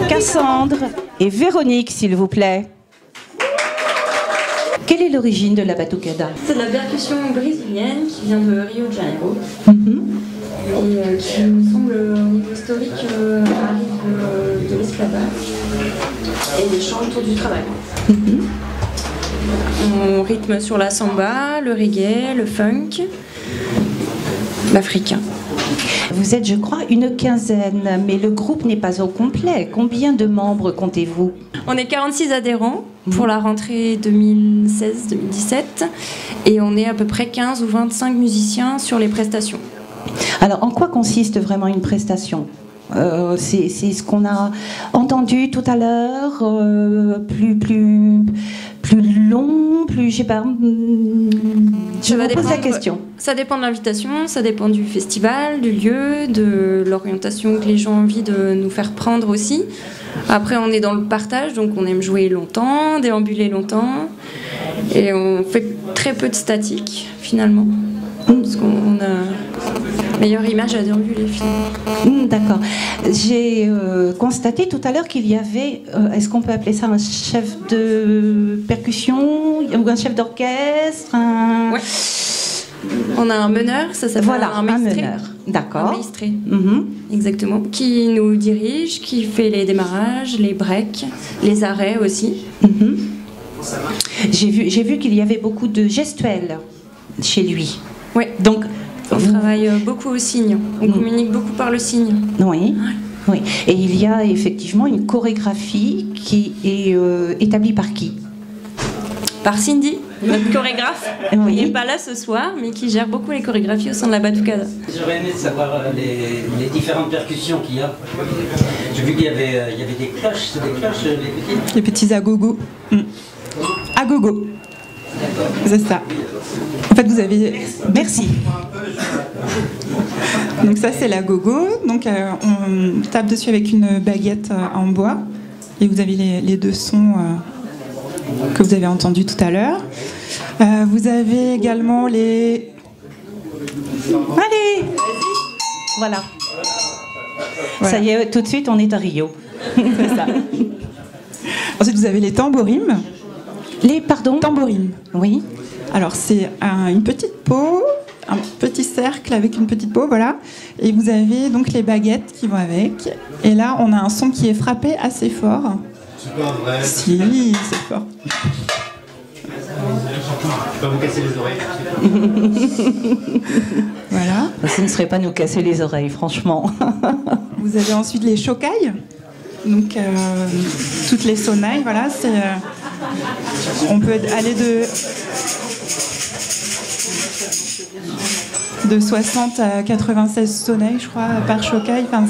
Cassandre et Véronique, s'il vous plaît. Quelle est l'origine de la batucada? C'est de la percussion brésilienne qui vient de Rio de Janeiro et qui me semble au niveau historique arrive de l'esclavage et des chants autour du travail. On rythme sur la samba, le reggae, le funk, l'africain. Vous êtes, je crois, une quinzaine, mais le groupe n'est pas au complet. Combien de membres comptez-vous? On est 46 adhérents pour la rentrée 2016-2017 et on est à peu près 15 ou 25 musiciens sur les prestations. Alors, en quoi consiste vraiment une prestation? C'est ce qu'on a entendu tout à l'heure, plus long, plus, je sais pas. Je vous pose la question. Ça dépend de l'invitation, ça dépend du festival, du lieu, de l'orientation que les gens ont envie de nous faire prendre aussi. Après, on est dans le partage, donc on aime jouer longtemps, déambuler longtemps, et on fait très peu de statique finalement, parce qu'on a meilleure image à déambuler finalement. D'accord. J'ai constaté tout à l'heure qu'il y avait, est-ce qu'on peut appeler ça un chef de percussion ou un chef d'orchestre? Ouais. On a un meneur, ça s'appelle un maestré. D'accord. Un maestré, exactement, qui nous dirige, qui fait les démarrages, les breaks, les arrêts aussi. J'ai vu qu'il y avait beaucoup de gestuels chez lui. Oui. Donc, on travaille beaucoup au signe. On communique beaucoup par le signe. Oui. Oui. Et il y a effectivement une chorégraphie qui est établie par qui? Par Cindy, notre chorégraphe, qui n'est pas là ce soir, mais qui gère beaucoup les chorégraphies au sein de la batucada. J'aurais aimé savoir les différentes percussions qu'il y a. J'ai vu qu'il y avait des cloches, c'est des cloches les petites? Les petits agogos. Agogo. C'est ça. En fait, vous avez... Merci. Donc ça, c'est l'agogo. Donc on tape dessus avec une baguette en bois. Et vous avez les deux sons... que vous avez entendu tout à l'heure. Vous avez également les... Allez, voilà. Ça y est, tout de suite, on est à Rio. C'est ça. Ensuite, vous avez les tambourines. Les, pardon? Tambourines. Oui. Alors, c'est une petite peau, un petit cercle avec une petite peau, voilà. Et vous avez donc les baguettes qui vont avec. Et là, on a un son qui est frappé assez fort. C'est pas vrai. Si, c'est fort. Je vais vous casser les oreilles. Voilà. Ce ne serait pas nous casser les oreilles, franchement. Vous avez ensuite les shokai. Donc, toutes les sonai, voilà. On peut aller de 60 à 96 sonai, je crois, par shokai. Enfin,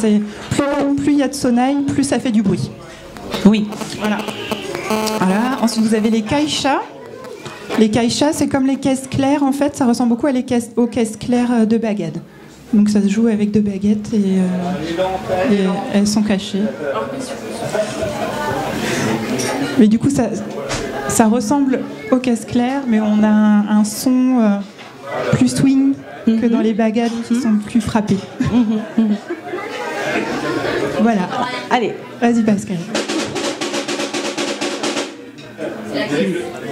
plus il y a de sonai, plus ça fait du bruit. Oui. Voilà. Ensuite, vous avez les kaisha. Les kaisha, c'est comme les caisses claires, en fait. Ça ressemble beaucoup aux caisses claires de baguettes. Donc, ça se joue avec deux baguettes et elles sont cachées. Mais du coup, ça ressemble aux caisses claires, mais on a un son plus swing que dans les baguettes qui sont plus frappées. Voilà. Allez, vas-y, Pascal.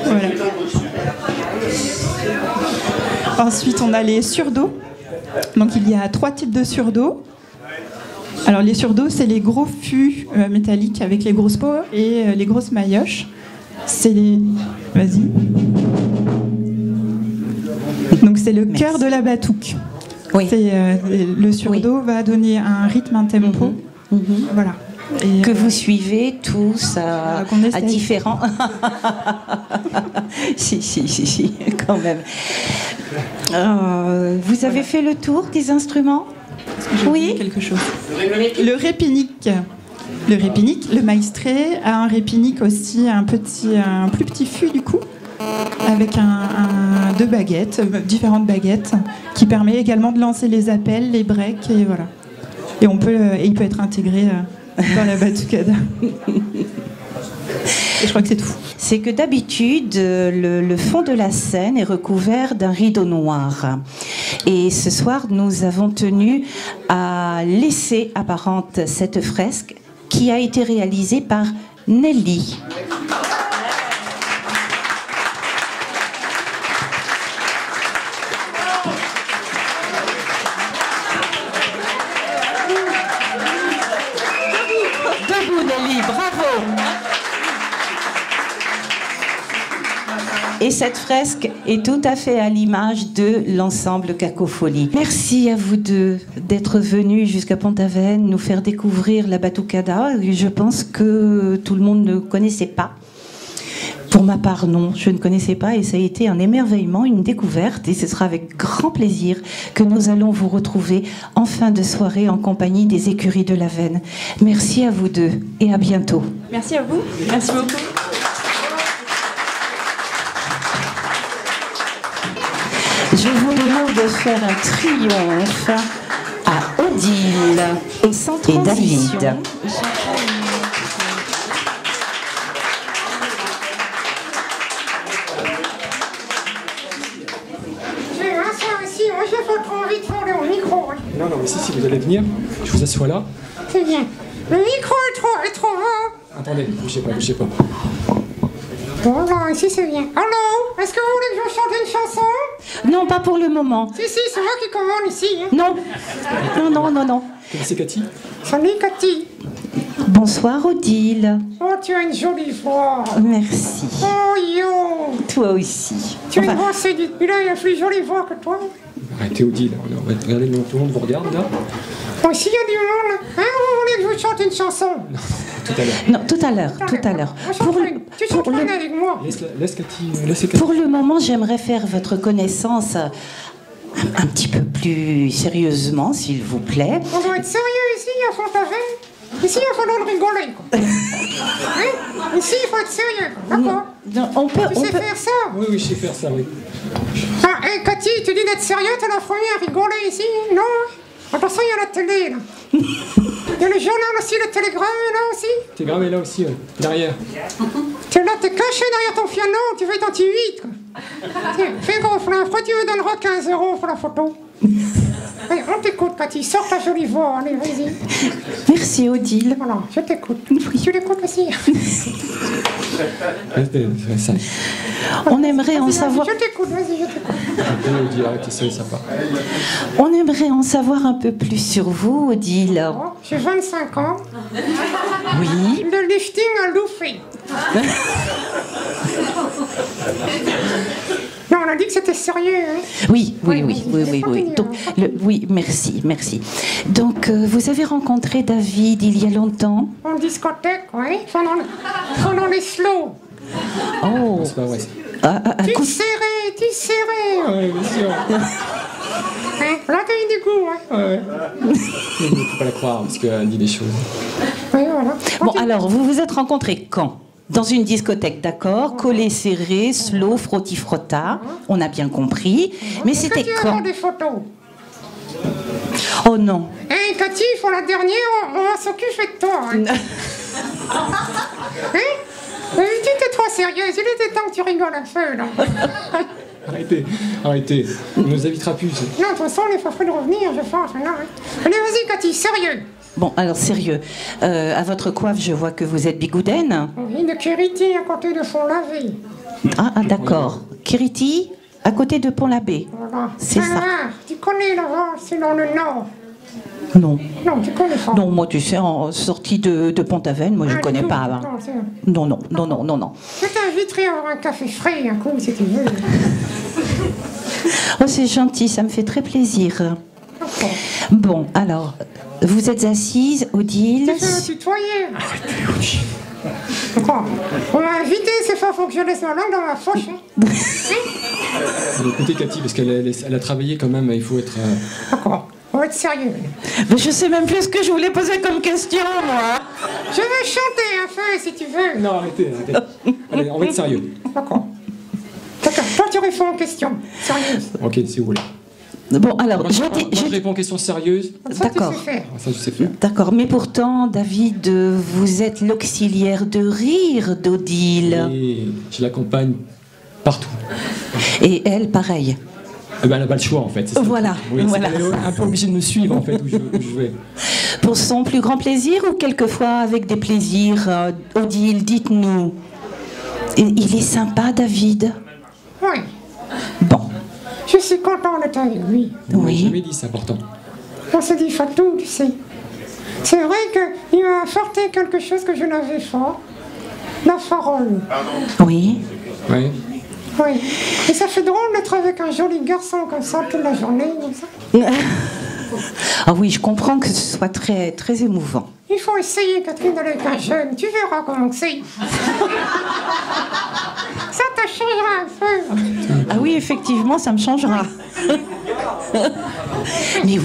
Voilà. Ensuite, on a les surdos. Donc, il y a 3 types de surdos. Alors, les surdos, c'est les gros fûts métalliques avec les grosses peaux et les grosses maillotches. C'est les... Vas-y. Donc, c'est le cœur de la batouk. Oui. Le surdo va donner un rythme, un tempo. Voilà. Et que vous suivez tous à différents... si, quand même. Vous avez fait le tour des instruments? Oui. Quelque chose. Le répinique. Le maestré a un répinique aussi, un plus petit fût du coup, avec deux baguettes, différentes baguettes, qui permet également de lancer les appels, les breaks, et voilà. Et il peut être intégré dans la Batucada. Et je crois que c'est tout. C'est que d'habitude, le fond de la scène est recouvert d'un rideau noir. Et ce soir, nous avons tenu à laisser apparente cette fresque qui a été réalisée par Nelly. Debout Nelly, bravo! Et cette fresque est tout à fait à l'image de l'ensemble Cacophonie. Merci à vous deux d'être venus jusqu'à Pont-Aven nous faire découvrir la Batucada. Je pense que tout le monde ne connaissait pas. Pour ma part, non, je ne connaissais pas et ça a été un émerveillement, une découverte. Et ce sera avec grand plaisir que nous allons vous retrouver en fin de soirée en compagnie des écuries de l'Aven. Merci à vous deux et à bientôt. Merci à vous. Merci beaucoup. Je vous demande de faire un triomphe à Odile et David. Non, mais si vous allez venir, je vous assois là. C'est bien. Le micro est trop haut. Attendez, bougez pas. Bon, là, ici c'est bien. Allô? Est-ce que vous voulez que je vous chante une chanson? Non, pas pour le moment. Si, c'est moi qui commande ici. Hein. Non. C'est Cathy. Salut Cathy. Bonsoir Odile. Oh, tu as une jolie voix. Merci. Oh, yo. Toi aussi. Tu as une voix séduite. Il a une plus jolie voix que toi. Arrêtez Odile, regardez, tout le monde vous regarde là. Bon, s'il y a du monde, hein, vous voulez que je vous chante une chanson? Tout à l'heure. Non, tout à l'heure. Tu chantes rien avec moi. Laisse Cathy. Pour le moment, j'aimerais faire votre connaissance un petit peu plus sérieusement, s'il vous plaît. On doit être sérieux ici, à Pont-Aven. Ici, il faut falloir rigoler, quoi. Hein? Ici, il faut être sérieux, d'accord? On peut faire ça? Oui, je sais faire ça, oui. Ah, hé, Cathy, tu dis d'être sérieux, t'es la première à rigoler ici, non? Attention, il y a la télé, là. Il y a le journal aussi, le télégramme est là aussi. Le télégramme est là aussi, derrière. T'es là, t'es caché derrière ton piano, tu veux être anti-8, quoi. Tiens, fais gros flingue, après tu me donneras 15 € pour la photo. Allez, on t'écoute, Cathy, sors ta jolie voix, allez, vas-y. Merci, Odile. Voilà, je t'écoute. Tu l'écoutes aussi. On aimerait en savoir... Je t'écoute, vas-y, je t'écoute. Odile, arrêtez ça, ça va. On aimerait en savoir un peu plus sur vous, Odile. Oh, j'ai 25 ans. Oui. Le lifting a louffé. Non, on a dit que c'était sérieux. Hein. Oui. Donc, oui, merci. Donc, vous avez rencontré David il y a longtemps? En discothèque, oui, pendant les slows. Oh. C'est pas vrai. Tu serrais. Oui, bien sûr. Hein, là, t'as eu du goût, hein. Ouais. Il ne faut pas la croire, parce qu'elle dit des choses. Oui, voilà. Bon, alors, vous vous êtes rencontrés quand? Dans une discothèque, d'accord, collé serré, slow, frotti-frotta, on a bien compris. Mais c'était tu quand? Des photos. Oh non. Hein, Cathy, pour la dernière, on va s'occuper de toi. Hein? Hein? Tu étais trop sérieuse, il était temps que tu rigoles un peu, là. Arrêtez. On nous invitera plus. Non, de toute façon, on est pas prêt de revenir, je pense. Non, hein. Allez, vas-y, Cathy, sérieux. Bon, alors sérieux, à votre coiffe, je vois que vous êtes bigoudaine. Oui, de Kériti, à côté de Pont-l'Abbé. Ah, d'accord. Kériti, à côté de Pont-l'Abbé. Voilà. C'est ça. Tu connais là-bas, c'est dans le nord. Non. Non, tu connais pas. Non, moi, tu sais, en sortie de Pont-Aven, moi, je ne connais pas. Hein. Non. Je t'inviterai à avoir un café frais, un coup, si tu veux. Oh, c'est gentil, ça me fait très plaisir. D'accord. Bon, alors, vous êtes assise, Odile. Tu veux me tutoyer? Arrêtez, Odile. D'accord. On m'a invité, c'est pas, faut que je laisse ma langue dans ma poche. Écoutez, Cathy, parce qu'elle a travaillé quand même, il faut être... D'accord. On va être sérieux. Mais je sais même plus ce que je voulais poser comme question, moi. Je vais chanter un peu, si tu veux. Non, arrêtez. Allez, on va être sérieux. D'accord. D'accord. Toi, tu réponds aux questions. Sérieuse. Ok, si vous voulez. Bon, alors, Moi, je réponds aux questions sérieuses. Ça, tu D'accord. sais faire. Ça, je sais faire. D'accord, mais pourtant, David, vous êtes l'auxiliaire de rire d'Odile. Et je l'accompagne partout. Et elle, pareil. Eh ben, elle n'a pas le choix, en fait. c'est ça. Voilà, Oui, voilà. Elle est un peu obligée de me suivre, en fait, où je vais. Pour son plus grand plaisir ou quelquefois avec des plaisirs Odile, dites-nous. Il est sympa, David? Oui. Bon, Je suis content d'être avec lui. J'ai oui. jamais dit, c'est important. On se dit Fatou, tu sais. C'est vrai qu'il m'a apporté quelque chose que je n'avais pas. La parole. Oui. Oui. Oui. Et ça fait drôle d'être avec un joli garçon comme ça toute la journée. Comme ça. Ah oui, je comprends que ce soit très, très émouvant. Il faut essayer, Catherine, d'aller avec un jeune. Tu verras comment c'est. Ça te changera un peu. Ah oui, effectivement, ça me changera. mais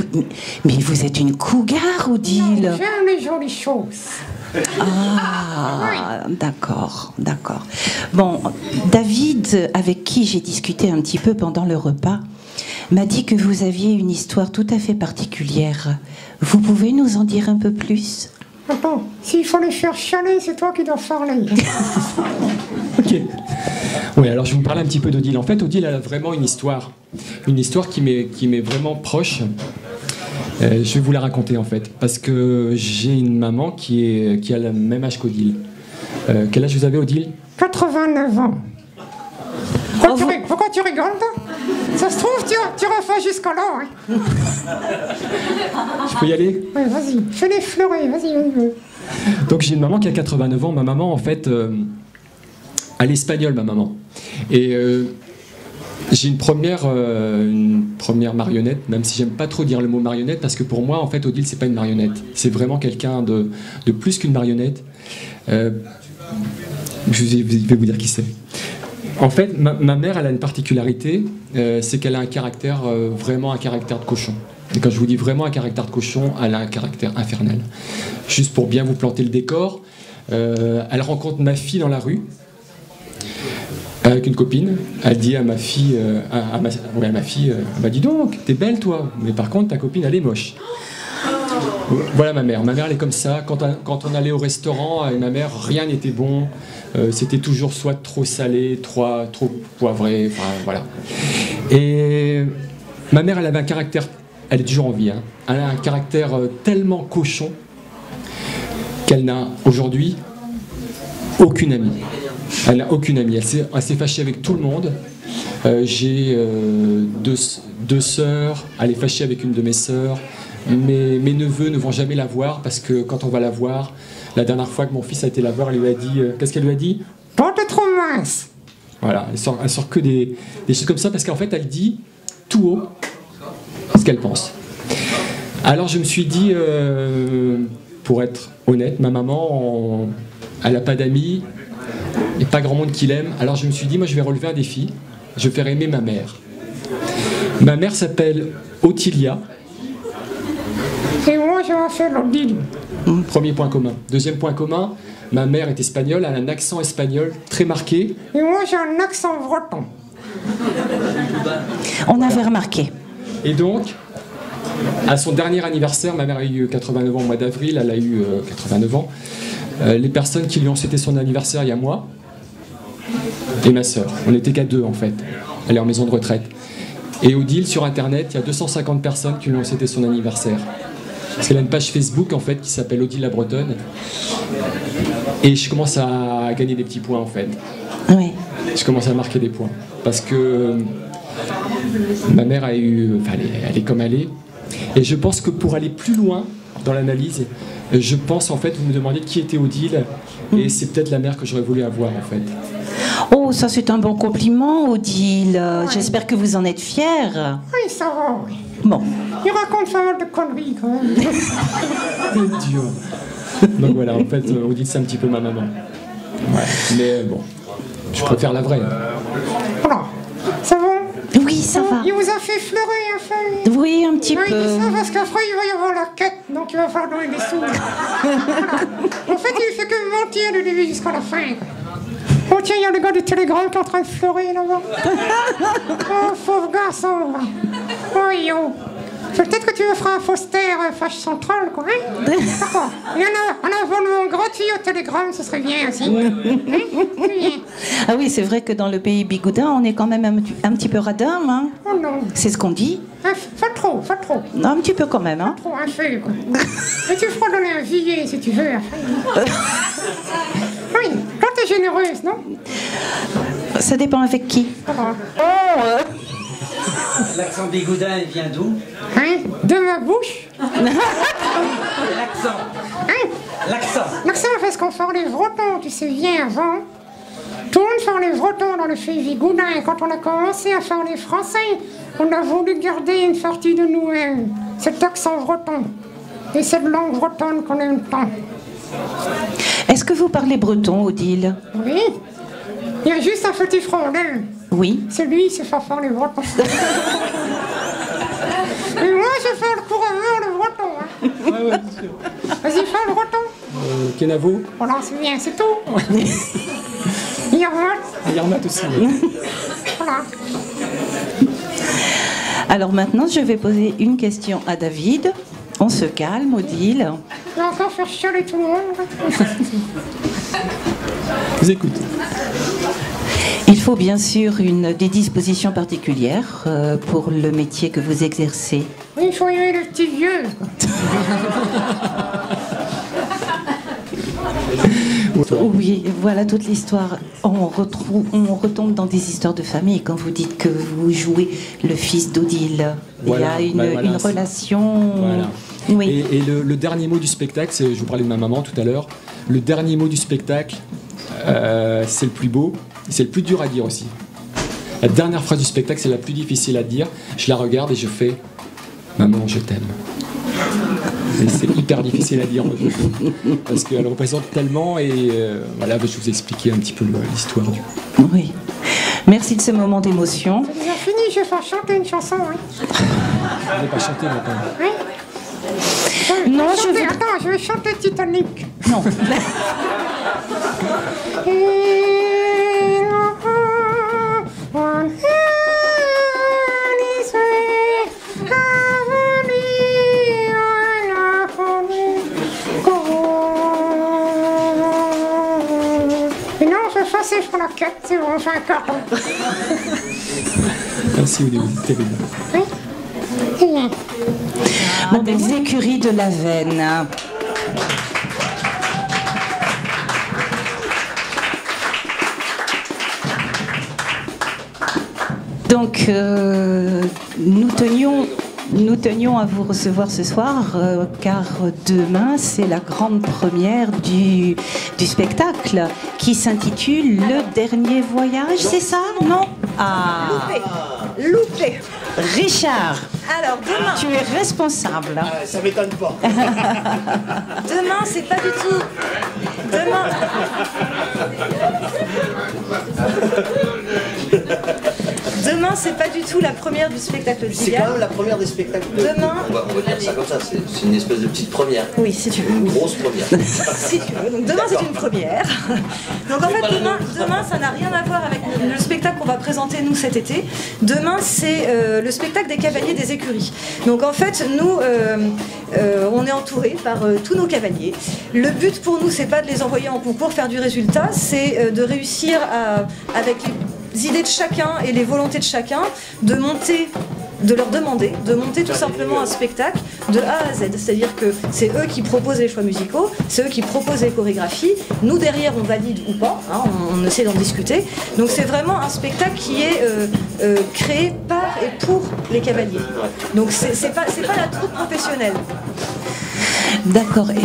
vous êtes une cougar, Odile. J'aime les jolies choses. Ah, d'accord, d'accord. Bon, David, avec qui j'ai discuté un petit peu pendant le repas, m'a dit que vous aviez une histoire tout à fait particulière. Vous pouvez nous en dire un peu plus? Attends, s'il faut les faire chialer, c'est toi qui dois parler. Ok. Oui, alors je vais vous parler un petit peu d'Odile. En fait, Odile, elle a vraiment une histoire qui m'est vraiment proche. Je vais vous la raconter, en fait, parce que j'ai une maman qui a le même âge qu'Odile. Quel âge vous avez, Odile? 89 ans. Pourquoi tu rigoles, toi? Ça se trouve, tu refais jusqu'à là. Hein. Je peux y aller? Oui, vas-y, fais-les fleurer, vas-y. Donc j'ai une maman qui a 89 ans. Ma maman, en fait, elle est espagnole, ma maman. Et j'ai une première marionnette, même si j'aime pas trop dire le mot marionnette, parce que pour moi, en fait, Odile, c'est pas une marionnette. C'est vraiment quelqu'un de plus qu'une marionnette. Je vais vous dire qui c'est. En fait, ma mère, elle a une particularité, c'est qu'elle a un caractère, vraiment un caractère de cochon. Et quand je vous dis vraiment un caractère de cochon, elle a un caractère infernal. Juste pour bien vous planter le décor, elle rencontre ma fille dans la rue, avec une copine. Elle dit à ma fille, bah dis donc, t'es belle toi, mais par contre ta copine elle est moche. Voilà ma mère. Ma mère, elle est comme ça. Quand on allait au restaurant avec ma mère, rien n'était bon. C'était toujours soit trop salé, trop poivré. Enfin, voilà. Et ma mère, elle avait un caractère. Elle est toujours en vie. Hein. Elle a un caractère tellement cochon qu'elle n'a aujourd'hui aucune amie. Elle n'a aucune amie. Elle s'est fâchée avec tout le monde. J'ai deux sœurs. Elle est fâchée avec une de mes sœurs. Mes neveux ne vont jamais la voir parce que quand on va la voir, la dernière fois que mon fils a été la voir, elle lui a dit... qu'est-ce qu'elle lui a dit? Pas de trop mince. Voilà, elle sort que des choses comme ça parce qu'en fait elle dit tout haut ce qu'elle pense. Alors je me suis dit, pour être honnête, ma maman, elle n'a pas d'amis et pas grand monde qui l'aime. Alors je me suis dit, moi je vais relever un défi, je vais faire aimer ma mère. Ma mère s'appelle Ottilia. Et moi, je vais faire l'Odile. Premier point commun. Deuxième point commun, ma mère est espagnole, elle a un accent espagnol très marqué. Et moi, j'ai un accent breton. On avait remarqué. Et donc, à son dernier anniversaire, ma mère a eu 89 ans au mois d'avril, elle a eu 89 ans. Les personnes qui lui ont souhaité son anniversaire, il y a moi et ma sœur. On n'était qu'à deux en fait. Elle est en maison de retraite. Et Odile, sur internet, il y a 250 personnes qui lui ont souhaité son anniversaire. Parce qu'elle a une page Facebook en fait qui s'appelle Odile la Bretonne. Et je commence à gagner des petits points en fait. Oui. Je commence à marquer des points. Parce que ma mère a eu... Enfin, elle est comme elle est. Et je pense que pour aller plus loin dans l'analyse, je pense en fait, vous me demandez qui était Odile, et c'est peut-être la mère que j'aurais voulu avoir en fait. Oh, ça c'est un bon compliment, Odile. J'espère que vous en êtes fière. Oui, ça va, oui. Bon. Il raconte pas mal de conneries, quand même. Dieu. Donc voilà, en fait, Odile, c'est un petit peu ma maman. Ouais. Mais bon, je préfère la vraie. Voilà. Ça va? Oui, ça va. Il vous a fait fleurer, un fait. Oui, un petit Oui, peu. ça, parce qu'après, il va y avoir la quête, donc il va falloir donner des sous. Voilà. En fait, il fait que mentir du début jusqu'à la fin. Oh tiens, il y a le gars du télégramme qui est en train de fleurer là-bas. Oh, pauvre garçon. Oui, oh. Peut-être que tu me feras un poster fâche centrale, quoi. Hein? D'accord. Il y en a un abonnement gratuit au Telegram, ce serait bien aussi. Bien. Ah oui, c'est vrai que dans le pays bigoudin, on est quand même un petit peu radin, hein. Oh non. C'est ce qu'on dit. Pas trop, pas trop. Non, un petit peu quand même, hein. Trop, un peu, quoi. Mais tu feras donner un billet, si tu veux. Oui, quand t'es généreuse, non? Ça dépend avec qui. L'accent bigoudin, il vient d'où? Hein? De ma bouche? L'accent. Hein? L'accent. L'accent, parce qu'on fait les Bretons, tu sais bien, avant. Tout le monde fait les Bretons dans le pays bigoudin. Et quand on a commencé à faire les Français, on a voulu garder une partie de nous-mêmes. Cet accent breton. Et cette langue bretonne qu'on aime tant. Est-ce que vous parlez breton, Odile? Oui. Il y a juste un petit frondin. Oui. C'est lui, c'est faire les Bretons. Et moi, je fais le couramment le breton. Hein. Ouais, c'est sûr. Vas-y, fais le breton. Kenavo. Voilà, c'est bien, c'est tout. Yermat. Yermat aussi. Ouais. Voilà. Alors maintenant, je vais poser une question à David. On se calme, Odile. Je vais encore faire chialer tout le monde. Je vous écoute. Il faut bien sûr des dispositions particulières pour le métier que vous exercez. Oui, il faut y aller le petit vieux. Oui, voilà toute l'histoire. On retombe dans des histoires de famille quand vous dites que vous jouez le fils d'Odile. Voilà, il y a une relation. Voilà. Oui. Et le dernier mot du spectacle, je vous parlais de ma maman tout à l'heure, le dernier mot du spectacle, c'est le plus beau, c'est le plus dur à dire aussi. La dernière phrase du spectacle, c'est la plus difficile à dire. Je la regarde et je fais « Maman, je t'aime ». Et c'est hyper difficile à dire parce qu'elle représente tellement et voilà, je vous ai expliqué un petit peu l'histoire du. Oui. Merci de ce moment d'émotion. C'est déjà fini, je vais faire chanter une chanson. Hein. Je vais pas chanter maintenant. Oui. Non, Attends, je vais chanter Titanic. Non. C'est pour la quête, c'est bon, on fait un carton. Merci Odile, c'était bien. Oui, c'est bien. Bon, des écuries de la veine. Donc, nous tenions à vous recevoir ce soir, car demain, c'est la grande première du spectacle qui s'intitule Le Dernier Voyage, c'est ça? Non? Ah. Loupé. Richard, Alors, demain, tu es responsable. Ça m'étonne pas. demain, c'est pas du tout... Demain... Demain, c'est pas du tout la première du spectacle C'est d'hier. quand même la première des spectacles. Demain... On va dire ça comme ça, c'est une espèce de petite première. Oui, si tu veux. Une grosse première. Si tu veux. Donc demain, c'est une première. Donc en fait, demain, ça n'a rien à voir avec le spectacle qu'on va présenter nous cet été. Demain, c'est le spectacle des cavaliers des écuries. Donc en fait, nous, on est entourés par tous nos cavaliers. Le but pour nous, c'est pas de les envoyer en concours faire du résultat, c'est de réussir avec les idées de chacun et les volontés de chacun, de leur demander de monter tout simplement un spectacle de A à Z. C'est-à-dire que c'est eux qui proposent les choix musicaux, c'est eux qui proposent les chorégraphies. Nous, derrière, on valide ou pas, hein, on essaie d'en discuter. Donc c'est vraiment un spectacle qui est créé par et pour les cavaliers. Donc c'est pas la troupe professionnelle. D'accord, et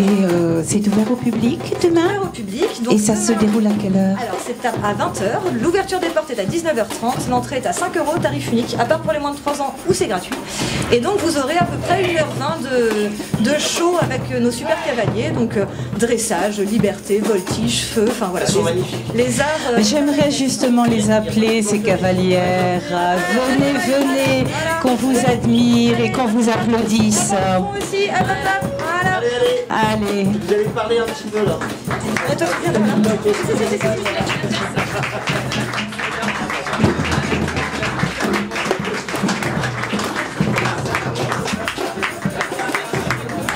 c'est ouvert au public demain? Ouvert au public. Donc Et ça se déroule à quelle heure? Alors c'est à 20h, l'ouverture des portes est à 19h30, l'entrée est à 5 €, tarif unique, à part pour les moins de 3 ans où c'est gratuit. Et donc vous aurez à peu près 1h20 de show avec nos super cavaliers, donc dressage, liberté, voltige, feu, enfin voilà. Elles sont magnifiques. Les arts... J'aimerais justement les appeler, ces cavalières. Venez, qu'on vous admire et qu'on vous applaudisse. Bon aussi, à la table, voilà. Allez. Vous allez parler un petit peu là. Et toi, viens de là.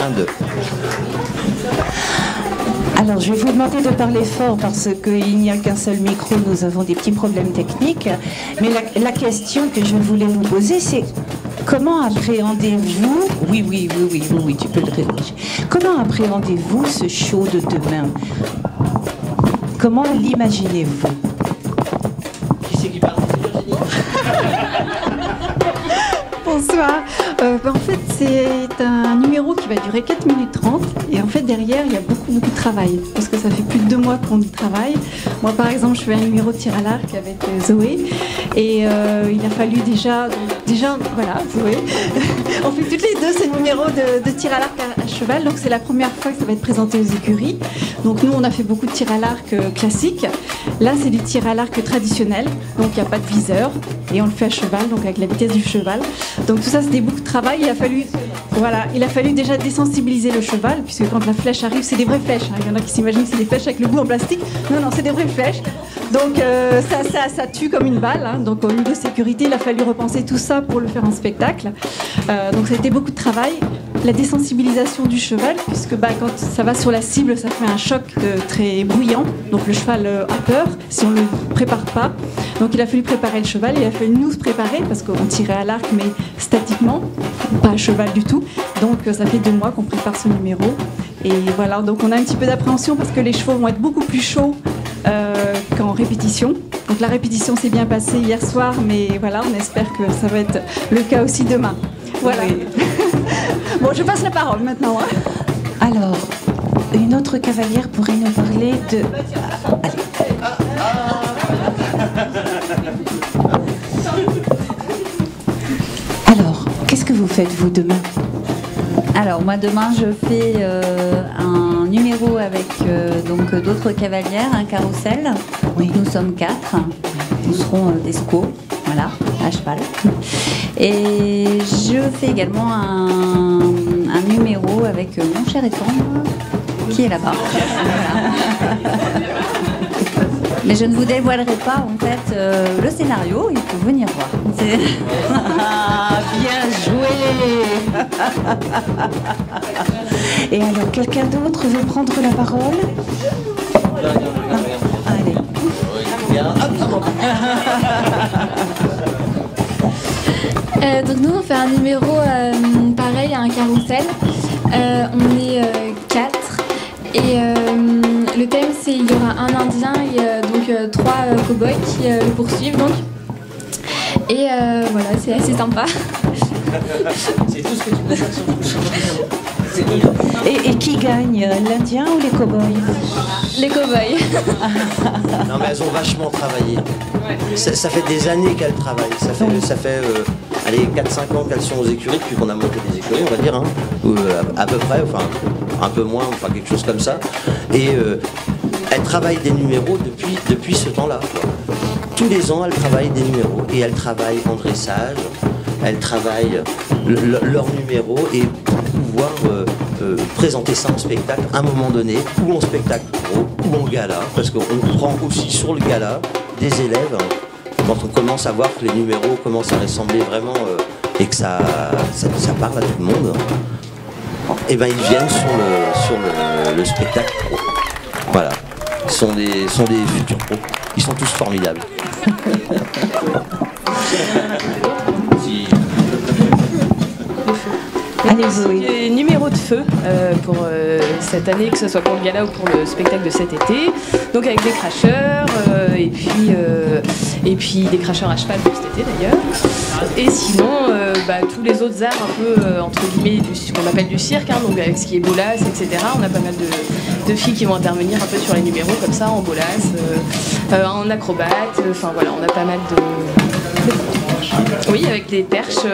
1, 2. Alors, je vais vous demander de parler fort parce qu'il n'y a qu'un seul micro, nous avons des petits problèmes techniques. Mais la question que je voulais vous poser, c'est comment appréhendez-vous... Oui, tu peux le réfléchir. Comment appréhendez-vous ce show de demain? Comment l'imaginez-vous? Qui c'est qui parle? Bonsoir. En fait, c'est un numéro qui va durer 4 minutes 30 et en fait derrière il y a beaucoup de travail parce que ça fait plus de 2 mois qu'on y travaille. Moi par exemple je fais un numéro de tir à l'arc avec Zoé et il a fallu déjà voilà Zoé on fait toutes les deux ces numéros de tir à l'arc à cheval, donc c'est la première fois que ça va être présenté aux écuries. Donc nous on a fait beaucoup de tir à l'arc classique, là c'est du tir à l'arc traditionnel, donc il n'y a pas de viseur et on le fait à cheval, donc avec la vitesse du cheval. Donc tout ça c'était beaucoup de travail, il a fallu déjà désensibiliser le cheval, puisque quand la flèche arrive, c'est des vraies flèches. Il y en a qui s'imaginent que c'est des flèches avec le bout en plastique. Non, c'est des vraies flèches. Donc ça tue comme une balle. Hein. Donc au niveau sécurité, il a fallu repenser tout ça pour le faire en spectacle. Donc ça a été beaucoup de travail. La désensibilisation du cheval, puisque quand ça va sur la cible, ça fait un choc très bruyant. Donc le cheval a peur si on ne le prépare pas. Donc il a fallu préparer le cheval, il a fallu nous préparer, parce qu'on tirait à l'arc, mais statiquement, pas à cheval du tout. Donc ça fait 2 mois qu'on prépare ce numéro. Et voilà, donc on a un petit peu d'appréhension parce que les chevaux vont être beaucoup plus chauds qu'en répétition. Donc la répétition s'est bien passée hier soir, mais voilà, on espère que ça va être le cas aussi demain. Voilà. Oui. Bon, je passe la parole maintenant. Hein. Alors, une autre cavalière pourrait nous parler de... Alors, qu'est-ce que vous faites, vous, demain? Alors, moi, demain, je fais un numéro avec donc d'autres cavalières, un carrousel. Oui. Nous sommes 4. Nous serons des squaws, voilà, à cheval. Et je fais également un numéro avec mon cher et tendre, qui est là-bas. Voilà. Mais je ne vous dévoilerai pas, en fait, le scénario, il faut venir voir. Bien joué. Et alors, quelqu'un d'autre veut prendre la parole? Allez. Donc nous on fait un numéro pareil à un carrousel. On est 4 et le thème c'est il y aura un Indien et donc 3 cow-boys qui le poursuivent donc. Et voilà, c'est assez sympa. C'est tout ce que tu peux faire sur Et qui gagne, l'Indien ou les cow-boys? Les cow-boys. Non mais elles ont vachement travaillé. Ouais. Ça fait des années qu'elles travaillent. Ça fait allez, 4-5 ans qu'elles sont aux écuries, depuis qu'on a monté des écuries, on va dire, hein, à peu près, enfin un peu moins, enfin quelque chose comme ça. Et elles travaillent des numéros depuis ce temps-là. Tous les ans, elles travaillent des numéros et elles travaillent en dressage, elles travaillent leur numéro et pour pouvoir présenter ça en spectacle à un moment donné, ou en spectacle pro, ou en gala, parce qu'on prend aussi sur le gala des élèves, quand on commence à voir que les numéros commencent à ressembler vraiment et que ça parle à tout le monde, et ben ils viennent sur le spectacle pro. Voilà, ils sont des futurs pros, ils sont tous formidables. Allez, Zoé. Numéro de feu pour cette année, que ce soit pour le gala ou pour le spectacle de cet été. Donc avec des cracheurs et puis des cracheurs à cheval pour cet été d'ailleurs. Et sinon, tous les autres arts un peu entre guillemets ce qu'on appelle du cirque, hein, donc avec ce qui est bolas, etc. On a pas mal de filles qui vont intervenir un peu sur les numéros comme ça, en bolas, en acrobate. Enfin voilà, on a pas mal de... Oui, avec des perches.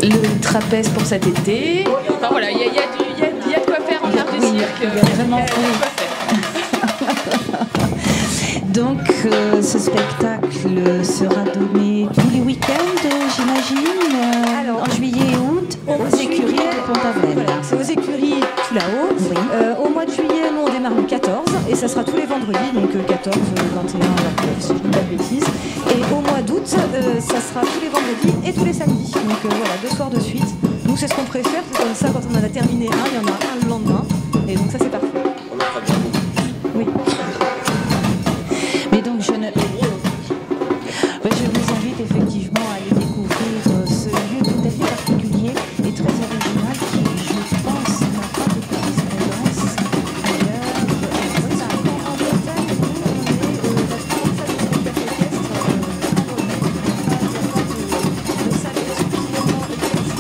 Le trapèze pour cet été. Enfin voilà, il y a de quoi faire en termes de cirque. Il y a vraiment Donc ce spectacle sera donné tous les week-ends, j'imagine, en juillet et août, aux écuries de Pont-Aven. Voilà, c'est aux écuries tout là-haut. Oui. Au mois de juillet, nous on démarre le 14 et ça sera tous les vendredis, donc 14, 21, 29, si je ne dis pas de bêtises. Et au mois d'août, ça sera tous les vendredis et tous les samedis. Donc voilà, 2 soirs de suite. Nous, c'est ce qu'on préfère, c'est comme ça, quand on en a terminé un, il y en a un le lendemain. Et donc ça, c'est parfait. On en fera bien beaucoup. Oui. Mais donc, je vous invite effectivement à aller découvrir ce lieu tout à fait particulier et très original qui, je pense, n'a pas de correspondance ailleurs. Oui, en Bretagne, nous, on est la responsable du café équestre. Le salle est suffisamment équestre.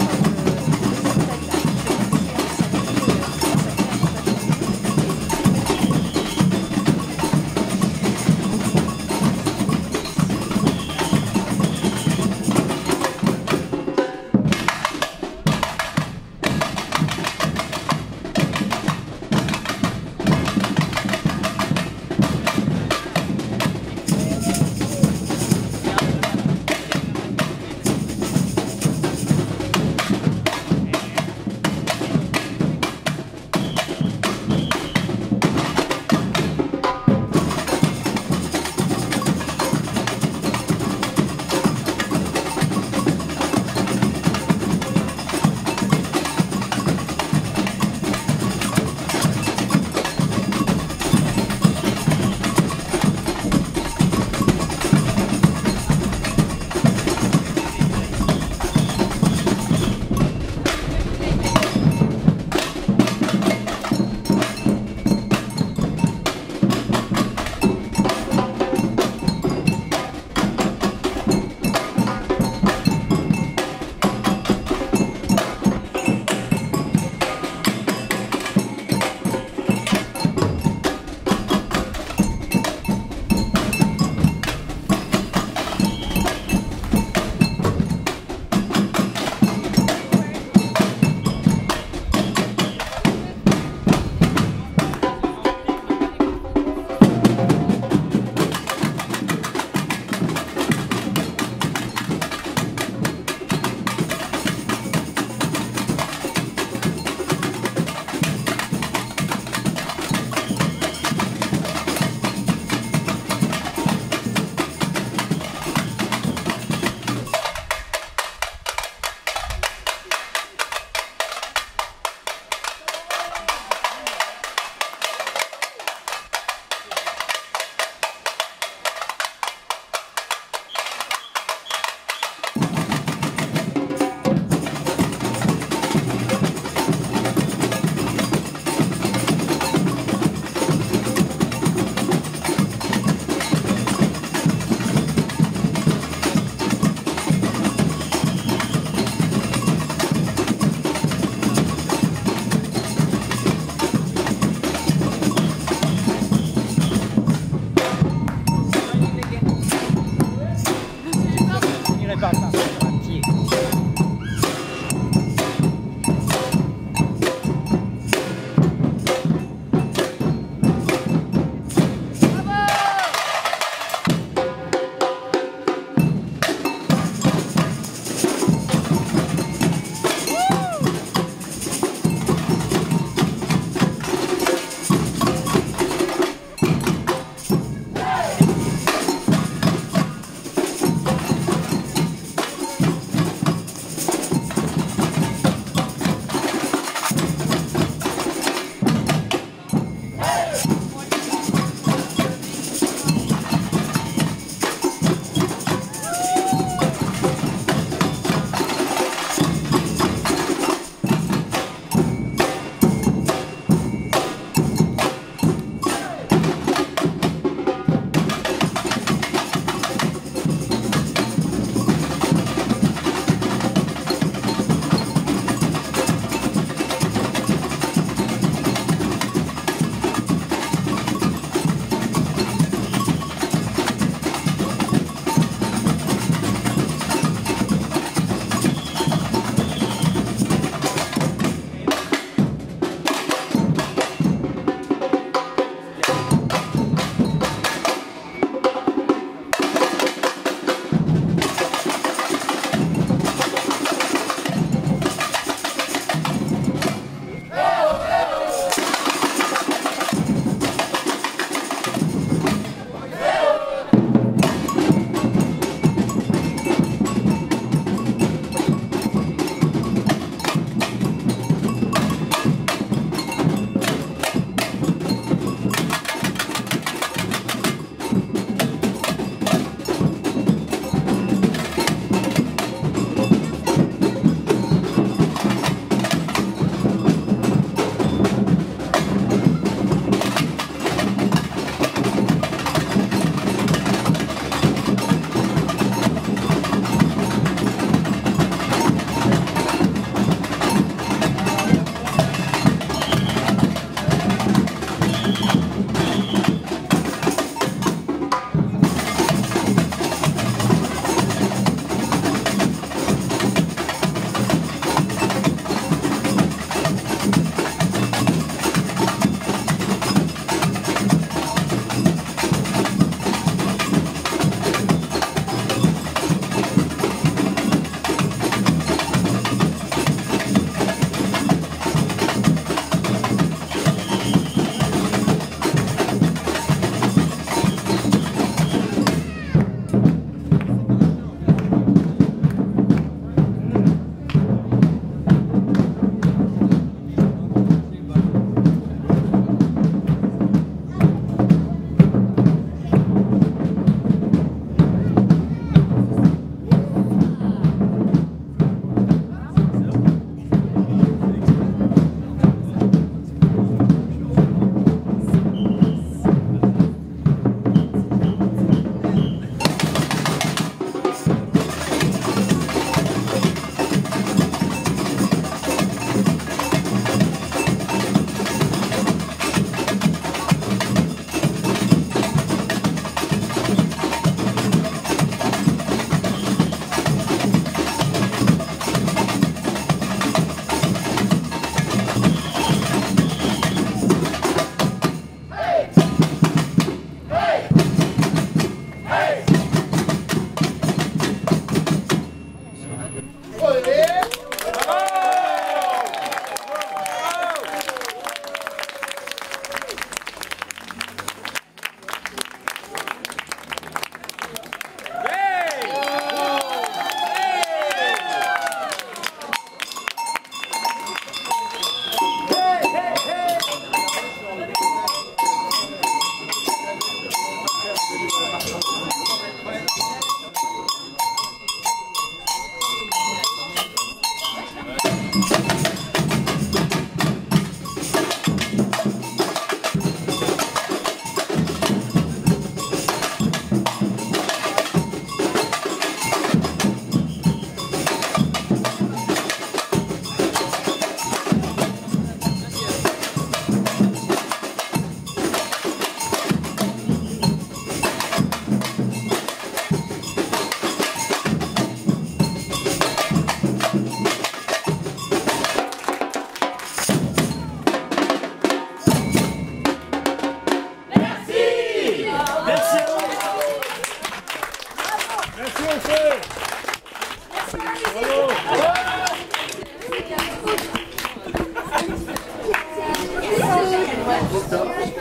Octobre.